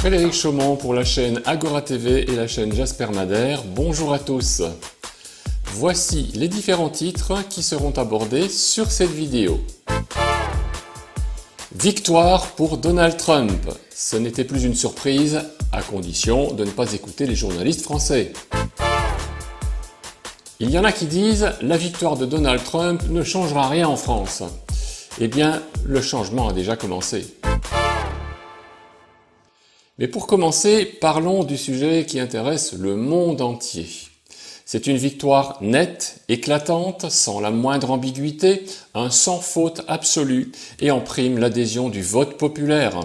Frédéric Chaumont pour la chaîne Agora TV et la chaîne Jasper Madère. Bonjour à tous. Voici les différents titres qui seront abordés sur cette vidéo. Victoire pour Donald Trump. Ce n'était plus une surprise, à condition de ne pas écouter les journalistes français. Il y en a qui disent « La victoire de Donald Trump ne changera rien en France ». Eh bien, le changement a déjà commencé. Mais pour commencer, parlons du sujet qui intéresse le monde entier. C'est une victoire nette, éclatante, sans la moindre ambiguïté, un sans faute absolu et en prime l'adhésion du vote populaire.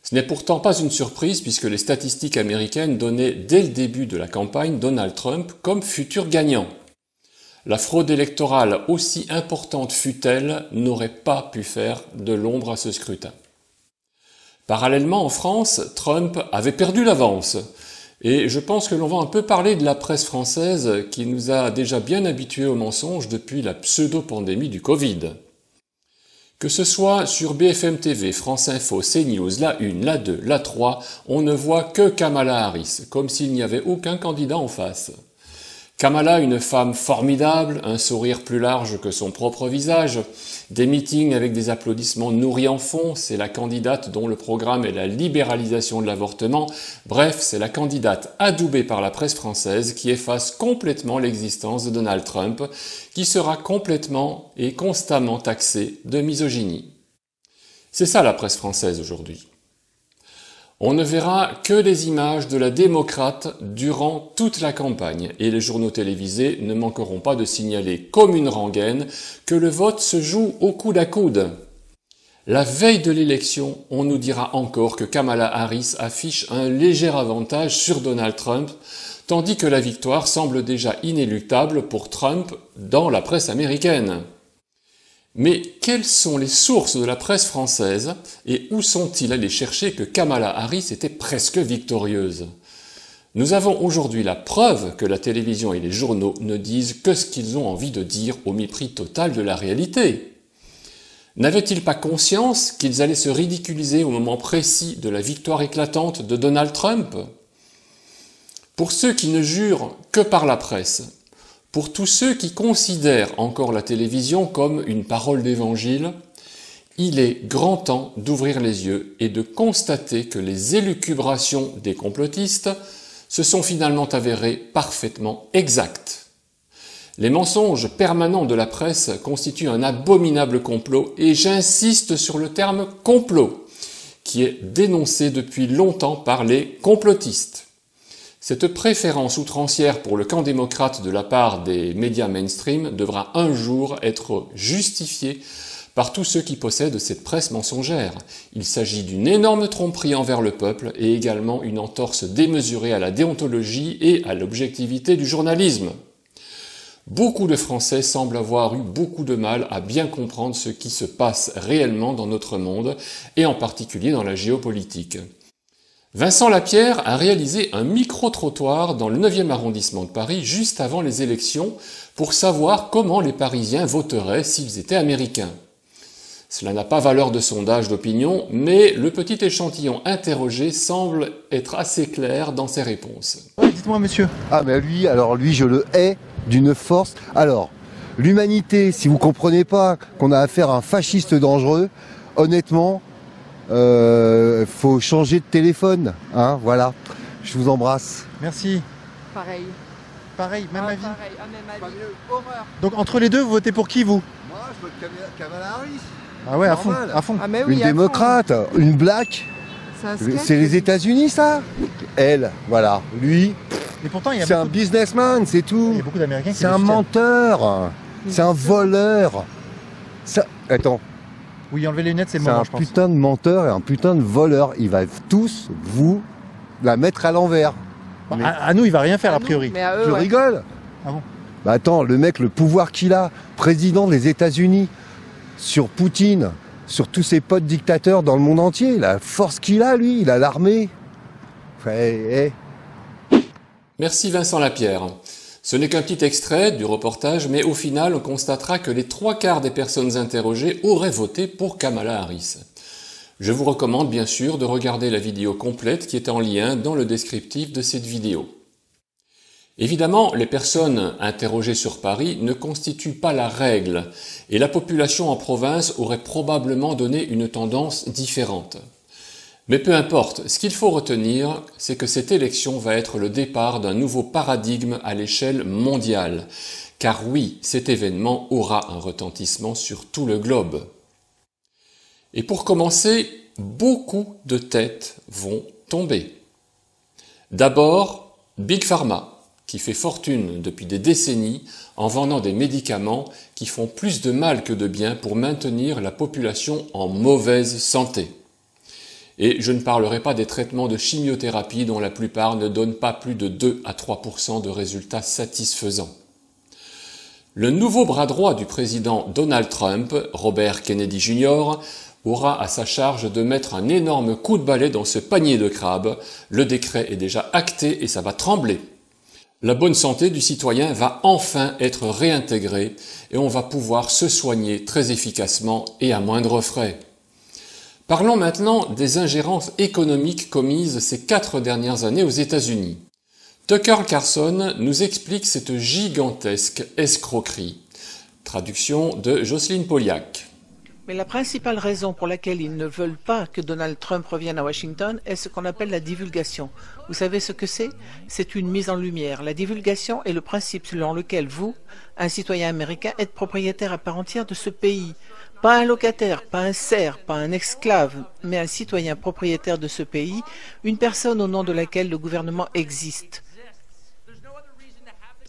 Ce n'est pourtant pas une surprise puisque les statistiques américaines donnaient dès le début de la campagne Donald Trump comme futur gagnant. La fraude électorale, aussi importante fût-elle, n'aurait pas pu faire de l'ombre à ce scrutin. Parallèlement, en France, Trump avait perdu l'avance. Et je pense que l'on va un peu parler de la presse française qui nous a déjà bien habitués au mensonge depuis la pseudo-pandémie du Covid. Que ce soit sur BFM TV, France Info, CNews, la 1, la 2, la 3, on ne voit que Kamala Harris, comme s'il n'y avait aucun candidat en face. Kamala, une femme formidable, un sourire plus large que son propre visage, des meetings avec des applaudissements nourris en fond, c'est la candidate dont le programme est la libéralisation de l'avortement, bref, c'est la candidate adoubée par la presse française qui efface complètement l'existence de Donald Trump, qui sera complètement et constamment taxé de misogynie. C'est ça la presse française aujourd'hui. On ne verra que les images de la démocrate durant toute la campagne et les journaux télévisés ne manqueront pas de signaler comme une rengaine que le vote se joue au coude à coude. La veille de l'élection, on nous dira encore que Kamala Harris affiche un léger avantage sur Donald Trump, tandis que la victoire semble déjà inéluctable pour Trump dans la presse américaine. Mais quelles sont les sources de la presse française et où sont-ils allés chercher que Kamala Harris était presque victorieuse? Nous avons aujourd'hui la preuve que la télévision et les journaux ne disent que ce qu'ils ont envie de dire au mépris total de la réalité. N'avaient-ils pas conscience qu'ils allaient se ridiculiser au moment précis de la victoire éclatante de Donald Trump? Pour ceux qui ne jurent que par la presse, pour tous ceux qui considèrent encore la télévision comme une parole d'évangile, il est grand temps d'ouvrir les yeux et de constater que les élucubrations des complotistes se sont finalement avérées parfaitement exactes. Les mensonges permanents de la presse constituent un abominable complot, et j'insiste sur le terme complot, qui est dénoncé depuis longtemps par les complotistes. Cette préférence outrancière pour le camp démocrate de la part des médias mainstream devra un jour être justifiée par tous ceux qui possèdent cette presse mensongère. Il s'agit d'une énorme tromperie envers le peuple et également une entorse démesurée à la déontologie et à l'objectivité du journalisme. Beaucoup de Français semblent avoir eu beaucoup de mal à bien comprendre ce qui se passe réellement dans notre monde et en particulier dans la géopolitique. Vincent Lapierre a réalisé un micro-trottoir dans le 9e arrondissement de Paris juste avant les élections pour savoir comment les Parisiens voteraient s'ils étaient américains. Cela n'a pas valeur de sondage d'opinion, mais le petit échantillon interrogé semble être assez clair dans ses réponses. Oui, dites-moi monsieur. Ah mais lui je le hais d'une force. Alors, l'humanité, si vous comprenez pas qu'on a affaire à un fasciste dangereux, honnêtement, faut changer de téléphone, hein, voilà. Je vous embrasse. Merci. Pareil. Pareil, même avis. Pareil, même avis. Horreur. Donc entre les deux, vous votez pour qui vous? Moi, je vote Kamala Harris. Ah ouais, à fond, Normal. à fond. Ah mais oui, Une à fond. démocrate, une black. C'est les États-Unis, ça. Elle, voilà. Lui, Et pourtant, il y a c'est un beaucoup, businessman, c'est tout. il y a beaucoup d'Américains qui C'est un le soutiennent. menteur. C'est un voleur. Ça... Attends. Oui, enlever les lunettes, c'est le C'est moment, un je pense. putain de menteur et un putain de voleur. Il va tous vous la mettre à l'envers. Bon, Mais- à nous, il va rien faire, Ah a non, priori. Mais à eux, Tu ouais. rigoles? Ah bon? Bah attends, le mec, le pouvoir qu'il a, président des États-Unis, sur Poutine, sur tous ses potes dictateurs dans le monde entier, la force qu'il a, lui, il a l'armée. Merci Vincent Lapierre. Ce n'est qu'un petit extrait du reportage, mais au final, on constatera que les 3/4 des personnes interrogées auraient voté pour Kamala Harris. Je vous recommande bien sûr de regarder la vidéo complète qui est en lien dans le descriptif de cette vidéo. Évidemment, les personnes interrogées sur Paris ne constituent pas la règle et la population en province aurait probablement donné une tendance différente. Mais peu importe, ce qu'il faut retenir, c'est que cette élection va être le départ d'un nouveau paradigme à l'échelle mondiale. Car oui, cet événement aura un retentissement sur tout le globe. Et pour commencer, beaucoup de têtes vont tomber. D'abord, Big Pharma, qui fait fortune depuis des décennies en vendant des médicaments qui font plus de mal que de bien pour maintenir la population en mauvaise santé. Et je ne parlerai pas des traitements de chimiothérapie dont la plupart ne donnent pas plus de 2 à 3% de résultats satisfaisants. Le nouveau bras droit du président Donald Trump, Robert Kennedy Jr., aura à sa charge de mettre un énorme coup de balai dans ce panier de crabes. Le décret est déjà acté et ça va trembler. La bonne santé du citoyen va enfin être réintégrée et on va pouvoir se soigner très efficacement et à moindre frais. Parlons maintenant des ingérences économiques commises ces 4 dernières années aux États-Unis. Tucker Carlson nous explique cette gigantesque escroquerie. Traduction de Jocelyne Poliak. Mais la principale raison pour laquelle ils ne veulent pas que Donald Trump revienne à Washington est ce qu'on appelle la divulgation. Vous savez ce que c'est? C'est une mise en lumière. La divulgation est le principe selon lequel vous, un citoyen américain, êtes propriétaire à part entière de ce pays. Pas un locataire, pas un serf, pas un esclave, mais un citoyen propriétaire de ce pays, une personne au nom de laquelle le gouvernement existe.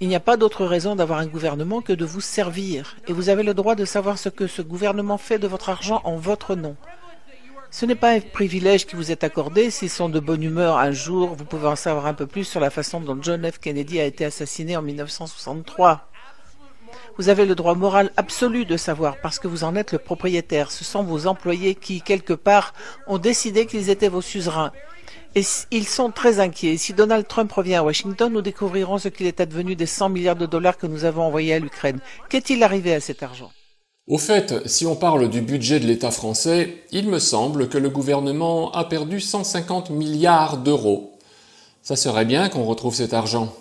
Il n'y a pas d'autre raison d'avoir un gouvernement que de vous servir, et vous avez le droit de savoir ce que ce gouvernement fait de votre argent en votre nom. Ce n'est pas un privilège qui vous est accordé. S'ils sont de bonne humeur un jour, vous pouvez en savoir un peu plus sur la façon dont John F. Kennedy a été assassiné en 1963. Vous avez le droit moral absolu de savoir parce que vous en êtes le propriétaire. Ce sont vos employés qui, quelque part, ont décidé qu'ils étaient vos suzerains. Et ils sont très inquiets. Si Donald Trump revient à Washington, nous découvrirons ce qu'il est advenu des 100 milliards de dollars que nous avons envoyés à l'Ukraine. Qu'est-il arrivé à cet argent? Au fait, si on parle du budget de l'État français, il me semble que le gouvernement a perdu 150 milliards d'euros. Ça serait bien qu'on retrouve cet argent.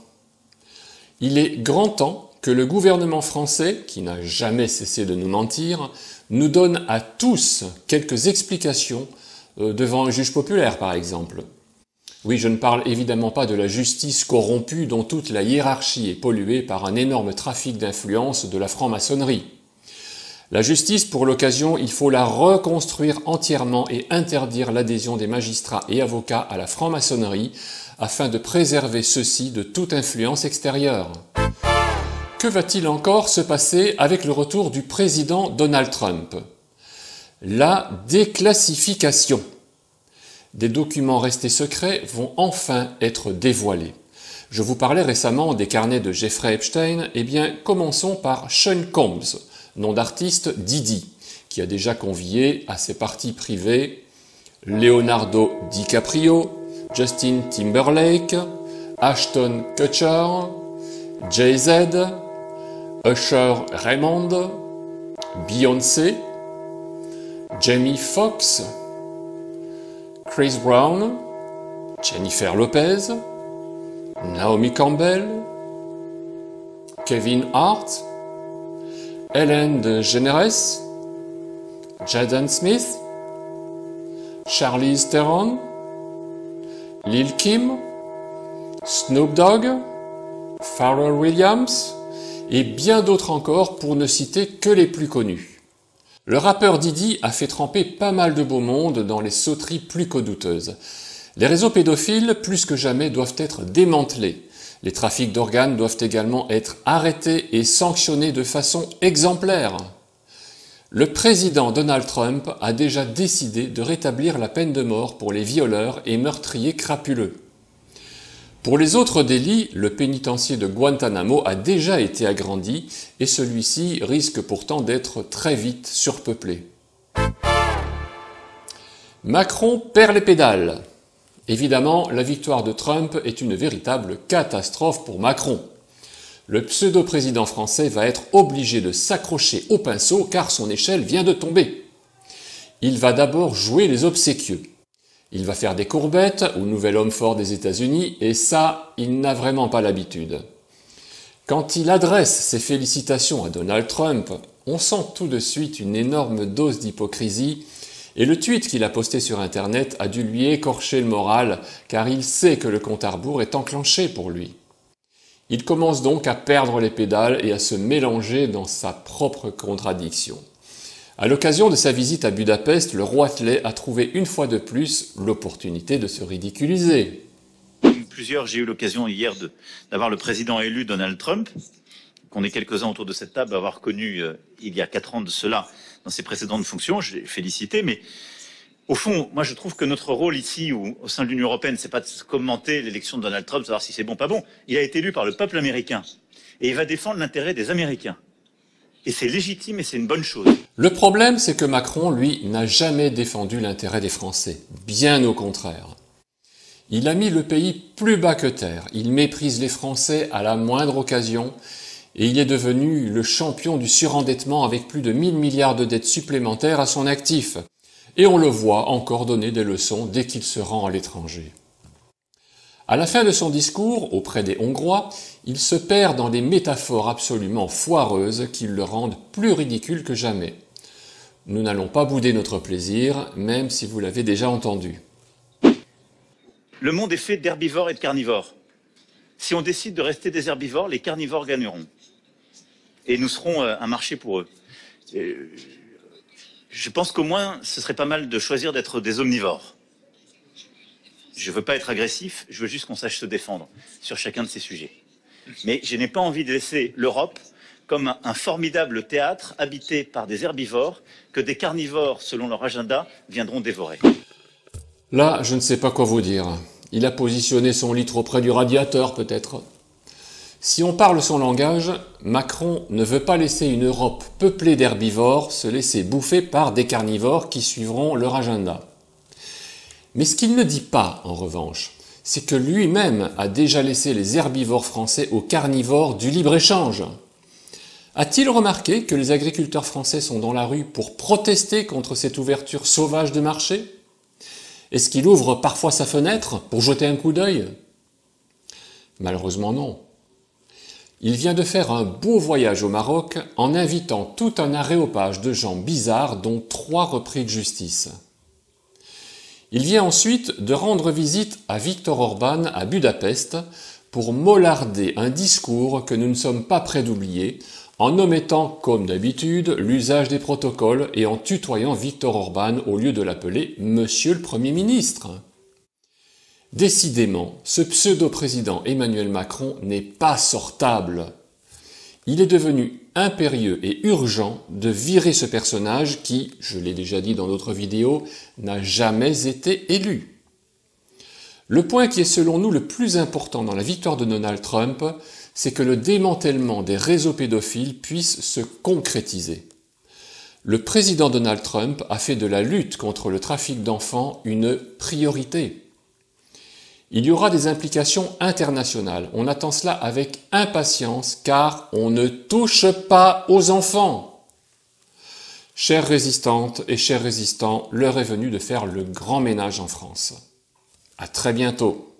Il est grand temps que le gouvernement français, qui n'a jamais cessé de nous mentir, nous donne à tous quelques explications devant un juge populaire, par exemple. Oui, je ne parle évidemment pas de la justice corrompue dont toute la hiérarchie est polluée par un énorme trafic d'influence de la franc-maçonnerie. La justice, pour l'occasion, il faut la reconstruire entièrement et interdire l'adhésion des magistrats et avocats à la franc-maçonnerie afin de préserver ceux-ci de toute influence extérieure. Que va-t-il encore se passer avec le retour du président Donald Trump? La déclassification. Des documents restés secrets vont enfin être dévoilés. Je vous parlais récemment des carnets de Jeffrey Epstein, eh bien commençons par Sean Combs, nom d'artiste Didi, qui a déjà convié à ses parties privées Leonardo DiCaprio, Justin Timberlake, Ashton Kutcher, Jay-Z, Usher Raymond, Beyoncé, Jamie Foxx, Chris Brown, Jennifer Lopez, Naomi Campbell, Kevin Hart, Ellen DeGeneres, Jaden Smith, Charlize Theron, Lil Kim, Snoop Dogg, Pharrell Williams et bien d'autres encore pour ne citer que les plus connus. Le rappeur Didi a fait tremper pas mal de beau monde dans les sauteries plus que douteuses. Les réseaux pédophiles, plus que jamais, doivent être démantelés. Les trafics d'organes doivent également être arrêtés et sanctionnés de façon exemplaire. Le président Donald Trump a déjà décidé de rétablir la peine de mort pour les violeurs et meurtriers crapuleux. Pour les autres délits, le pénitencier de Guantanamo a déjà été agrandi et celui-ci risque pourtant d'être très vite surpeuplé. Macron perd les pédales. Évidemment, la victoire de Trump est une véritable catastrophe pour Macron. Le pseudo-président français va être obligé de s'accrocher au pinceau car son échelle vient de tomber. il va d'abord jouer les obséquieux. Il va faire des courbettes au nouvel homme fort des États-Unis, et ça, il n'a vraiment pas l'habitude. Quand il adresse ses félicitations à Donald Trump, on sent tout de suite une énorme dose d'hypocrisie, et le tweet qu'il a posté sur Internet a dû lui écorcher le moral, car il sait que le compte à rebours est enclenché pour lui. Il commence donc à perdre les pédales et à se mélanger dans sa propre contradiction. À l'occasion de sa visite à Budapest, le roitelet a trouvé une fois de plus l'opportunité de se ridiculiser. J'ai eu l'occasion hier d'avoir le président élu Donald Trump, qu'on est quelques-uns autour de cette table à avoir connu il y a 4 ans de cela dans ses précédentes fonctions. Je l'ai félicité, mais au fond, moi je trouve que notre rôle ici, ou au sein de l'Union européenne, c'est pas de commenter l'élection de Donald Trump, savoir si c'est bon ou pas bon. Il a été élu par le peuple américain et il va défendre l'intérêt des Américains. Et c'est légitime et c'est une bonne chose. Le problème, c'est que Macron, lui, n'a jamais défendu l'intérêt des Français. Bien au contraire. Il a mis le pays plus bas que terre. Il méprise les Français à la moindre occasion et il est devenu le champion du surendettement avec plus de 1000 milliards de dettes supplémentaires à son actif. Et on le voit encore donner des leçons dès qu'il se rend à l'étranger. À la fin de son discours, auprès des Hongrois, il se perd dans des métaphores absolument foireuses qui le rendent plus ridicule que jamais. Nous n'allons pas bouder notre plaisir, même si vous l'avez déjà entendu. Le monde est fait d'herbivores et de carnivores. Si on décide de rester des herbivores, les carnivores gagneront. Et nous serons un marché pour eux. Je pense qu'au moins, ce serait pas mal de choisir d'être des omnivores. Je veux pas être agressif, je veux juste qu'on sache se défendre sur chacun de ces sujets. Mais je n'ai pas envie de laisser l'Europe comme un formidable théâtre habité par des herbivores que des carnivores, selon leur agenda, viendront dévorer. Là, je ne sais pas quoi vous dire. Il a positionné son lit trop près du radiateur, peut-être. Si on parle son langage, Macron ne veut pas laisser une Europe peuplée d'herbivores se laisser bouffer par des carnivores qui suivront leur agenda. Mais ce qu'il ne dit pas, en revanche, c'est que lui-même a déjà laissé les herbivores français aux carnivores du libre-échange. A-t-il remarqué que les agriculteurs français sont dans la rue pour protester contre cette ouverture sauvage de marché ? Est-ce qu'il ouvre parfois sa fenêtre pour jeter un coup d'œil ? Malheureusement non. Il vient de faire un beau voyage au Maroc en invitant tout un aréopage de gens bizarres dont 3 repris de justice. Il vient ensuite de rendre visite à Viktor Orban à Budapest pour mollarder un discours que nous ne sommes pas prêts d'oublier en omettant, comme d'habitude, l'usage des protocoles et en tutoyant Viktor Orban au lieu de l'appeler « Monsieur le Premier ministre ». Décidément, ce pseudo-président Emmanuel Macron n'est pas sortable. Il est devenu impérieux et urgent de virer ce personnage qui, je l'ai déjà dit dans d'autres vidéos, n'a jamais été élu. Le point qui est selon nous le plus important dans la victoire de Donald Trump, c'est que le démantèlement des réseaux pédophiles puisse se concrétiser. Le président Donald Trump a fait de la lutte contre le trafic d'enfants une priorité. Il y aura des implications internationales. On attend cela avec impatience car on ne touche pas aux enfants. Chères résistantes et chers résistants, l'heure est venue de faire le grand ménage en France. À très bientôt.